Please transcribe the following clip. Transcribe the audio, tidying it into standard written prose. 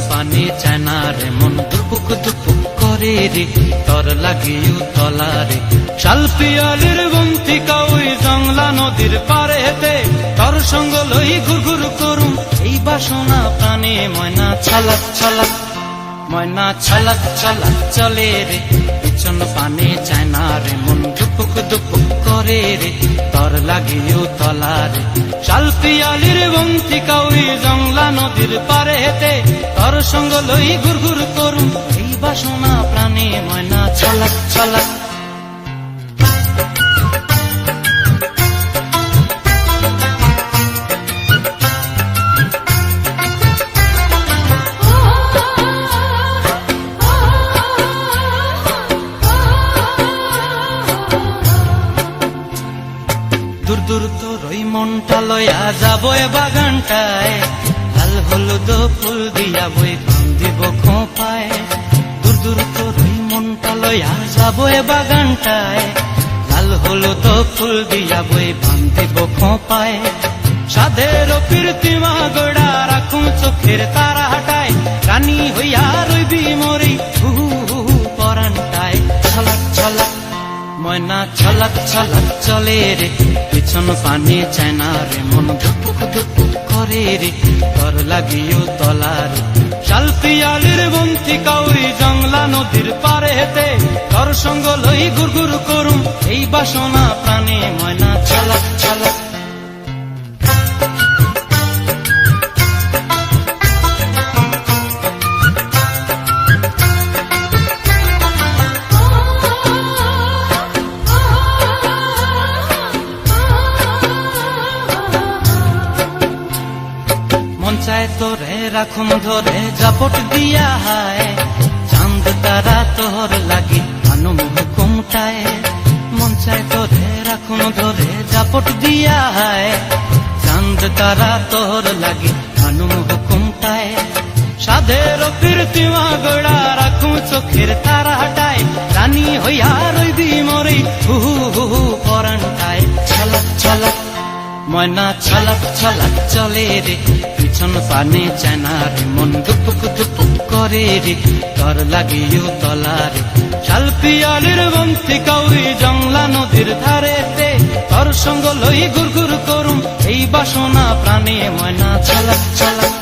পানি চায় না রে মন দুপুক দুপুক করে রে তর লাগিও তলারে শাল পিয়ালির বন্তিকা ওই জংলা নদীর পারেতে তর সঙ্গ লই ঘুরঘুর করুম এই বাসনা প্রাণে ময়না ছালাক ছালাক ময়না ছালাক ছালাক চলে রে পিছন পানি চায় না রে মন দুপুক দুপুক করে রে তর লাগিও তলারে শাল পিয়ালির বন্তিকা ওই জংলা নদীর পারেতে তর সঙ্গ লই ঘুরঘুর করুম এই বাসনা প্রাণে ময়না ছালাক ছালাক দূর দূর তোর ওই মনটা লয়া যাবো এ বাগানটায় লাল হলুদ ফুল দিয়া বই দিব খোঁপায় দূর দূর তোর ওই মনটা লয়া যাবো এ বাগানটায় লাল হলুদ ফুল দিয়া বই দিব খোঁপায় সাধের কীর্তিমা গোড়া রাখুন চোখের তারা হাটায় রানী হইয়া রইবি মরি পরানটায় ছলাক ছলাক ময়না ছলাক ছলাক চলে রে পিছন পানি চায় না রে মন ধুপুক ধুপুক করে রে তর লাগিও তলারে শাল পিয়ালির বন্তিকা ওই জংলা নদীর পারেতে তর সঙ্গ লই ঘুরঘুর করুম এই বাসনা প্রাণে ময়না ছলাক ছলাক মন চায় তোরে রাখুন ধরে জাপট দিয়া হায় চাঁদ তারা তোর লাগি আনুম হুকুমটায় মন চায় তোরে রাখুন ধরে জাপট দিয়া হায় চাঁদ তারা তোর লাগি আনুম হুকুমটায় সাধের কীর্তিমা গোড়া রাখুন চোখের তারা হাটায় রানী হইয়া রইবি মরি হু পরানটায় ছলাক ছলাক ময়না ছলাক ছলাক চলে রে পিছন পানি চায় না রে মন দুপুক দুপুক করে রে তর লাগিও তলারে শাল পিয়ালির বন্তিকা ওই জংলা নদীর ধারেতে তর সঙ্গ লই ঘুরঘুর করুম এই বাসনা প্রাণে ময়না ছলাক ছলাক